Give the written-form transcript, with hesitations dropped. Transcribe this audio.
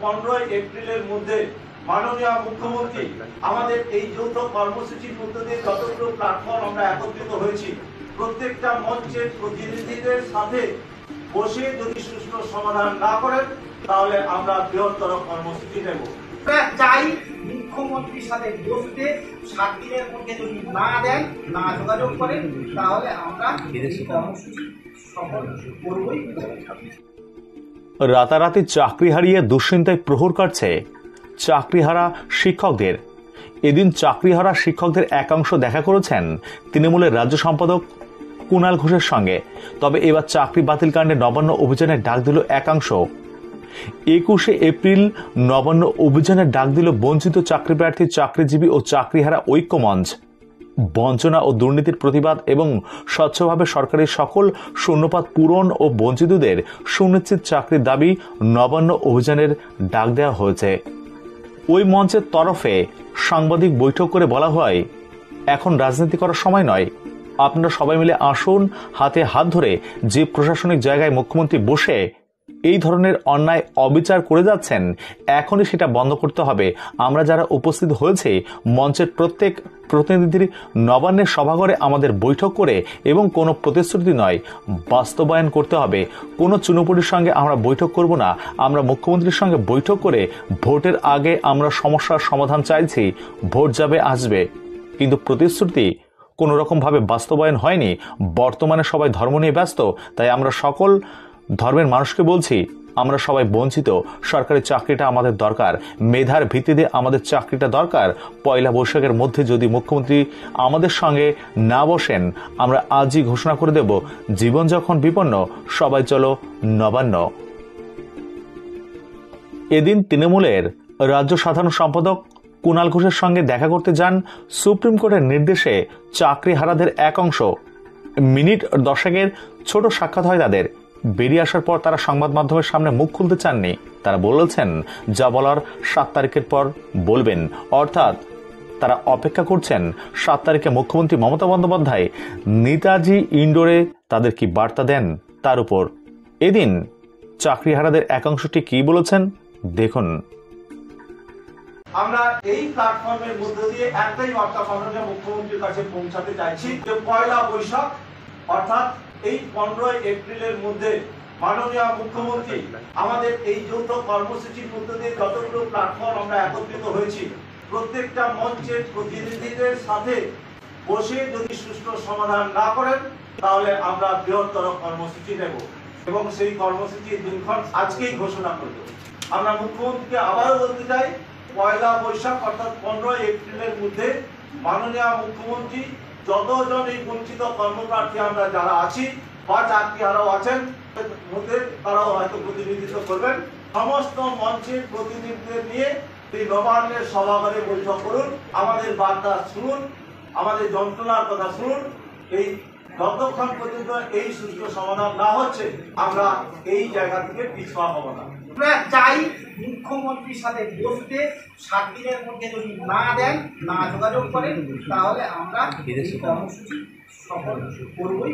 15 এপ্রিলের মধ্যে মাননীয় মুখ্যমন্ত্রী আমাদের এই যৌথ কর্মসূচির মধ্য দিয়ে যতগুলো প্ল্যাটফর্ম আমরা একত্রিত হয়েছি, প্রত্যেকটা মঞ্চের প্রতিনিধিদের সাথে বসে যদি সুষ্ঠু সমাধান না করেন তাহলে আমরা বৃহত্তর কর্মসূচি নেব। চাই মুখ্যমন্ত্রীর সাথে বসতে 7 দিনের মধ্যে যদি না দেন, না যোগাযোগ করেন, তাহলে আমরা কর্মসূচি সফল করবই। রাতারাতি চাকরি হারিয়ে দুশ্চিন্তায় প্রহর কাটছে চাকরিহারা শিক্ষকদের। এদিন চাকরিহারা শিক্ষকদের একাংশ দেখা করেছেন তৃণমূলের রাজ্য সম্পাদক কুণাল ঘোষের সঙ্গে। তবে এবার চাকরি বাতিল কাণ্ডে নবান্ন অভিযানের ডাক দিল একাংশ। 21শে এপ্রিল নবান্ন অভিযানের ডাক দিল বঞ্চিত চাকরি প্রার্থী, চাকরিজীবী ও চাকরিহারা ঐক্য মঞ্চ। বঞ্চনা ও দুর্নীতির প্রতিবাদ এবং স্বচ্ছভাবে সরকারি সকল শূন্যপদ পূরণ ও বঞ্চিতদের সুনিশ্চিত চাকরির দাবি নবান্ন অভিযানের ডাক দেওয়া হয়েছে। ওই মঞ্চের তরফে সাংবাদিক বৈঠক করে বলা হয়, এখন রাজনীতি করার সময় নয়, আপনারা সবাই মিলে আসুন, হাতে হাত ধরে যে প্রশাসনিক জায়গায় মুখ্যমন্ত্রী বসে এই ধরনের অন্যায় অবিচার করে যাচ্ছেন, এখনই সেটা বন্ধ করতে হবে। আমরা যারা উপস্থিত হয়েছে মঞ্চের প্রত্যেক প্রতিনিধির নবান্নের সভাঘরে আমাদের বৈঠক করে এবং কোনো প্রতিশ্রুতি নয়, বাস্তবায়ন করতে হবে। কোনো চুনোপুটির সঙ্গে আমরা বৈঠক করব না। আমরা মুখ্যমন্ত্রীর সঙ্গে বৈঠক করে ভোটের আগে আমরা সমস্যার সমাধান চাইছি। ভোট যাবে আসবে, কিন্তু প্রতিশ্রুতি কোনো রকমভাবে বাস্তবায়ন হয়নি। বর্তমানে সবাই ধর্ম নিয়ে ব্যস্ত, তাই আমরা সকল ধর্মের মানুষকে বলছি, আমরা সবাই বঞ্চিত। সরকারি চাকরিটা আমাদের দরকার, মেধার ভিত্তিতে আমাদের চাকরিটা দরকার। পয়লা বৈশাখের মধ্যে যদি মুখ্যমন্ত্রী আমাদের সঙ্গে না বসেন, আমরা আজই ঘোষণা করে দেব, জীবন যখন বিপন্ন, সবাই চলো নবান্ন। এদিন তৃণমূলের রাজ্য সাধারণ সম্পাদক কুণাল ঘোষের সঙ্গে দেখা করতে যান সুপ্রিম কোর্টের নির্দেশে চাকরিহারাদের এক অংশ। মিনিট 10 ছোট সাক্ষাৎ হয় তাদের। বেরিয়ে আসার পর তারা সংবাদ মাধ্যমের সামনে মুখ খুলতে চাননি। তারা বলেছেন, যা বলার 7 তারিখের পর বলবেন। অর্থাৎ তারা অপেক্ষা করছেন 7 তারিখে মুখ্যমন্ত্রী মমতা বন্দ্যোপাধ্যায় নেতাজি ইন্ডোরে তাদের কি বার্তা দেন তার উপর। এদিন চাকরিহারাদের একাংশটি কি বলেছেন দেখুন। আমরা এই প্ল্যাটফর্মের মধ্য দিয়ে একটাই বার্তা মাননীয় মুখ্যমন্ত্রীর কাছে পৌঁছাতে চাইছি যে পয়লা বৈশাখ অর্থাৎ এই 15 এপ্রিলের মধ্যে মাননীয় মুখ্যমন্ত্রী আমাদের এই যৌথ কর্মসূচির মধ্য দিয়ে যতগুলো প্ল্যাটফর্ম আমরা একত্রিত হয়েছি, প্রত্যেকটা মঞ্চের প্রতিনিধিদের সাথে বসে যদি সুষ্ঠু সমাধান না করেন তাহলে আমরা বৃহত্তর কর্মসূচি নেব এবং সেই কর্মসূচির দিনক্ষণ আজকেই ঘোষণা করব। আমরা মুখ্যমন্ত্রীকে আবারও বলতে চাই, পয়লা বৈশাখ অর্থাৎ 15 এপ্রিলের মধ্যে মাননীয় মুখ্যমন্ত্রী যতজন এই বঞ্চিত কর্মপ্রার্থী আমরা যারা আছি বা চাকরিহারাও আছেন মধ্যে তারাও হয়তো প্রতিনিধিত্ব করবেন, সমস্ত মঞ্চের প্রতিনিধিদের নিয়ে এই নবান্নের সভাঘরে বৈঠক করুন, আমাদের বার্তা শুনুন, আমাদের যন্ত্রণার কথা শুনুন। এই যতক্ষণ পর্যন্ত এই সুষ্ঠু সমাধান না হচ্ছে আমরা এই জায়গা থেকে পিছপা হব না। আমরা চাই মুখ্যমন্ত্রীর সাথে বসতে 7 দিনের মধ্যে যদি না দেন, না যোগাযোগ করেন, তাহলে আমরা কর্মসূচি সফল করবই।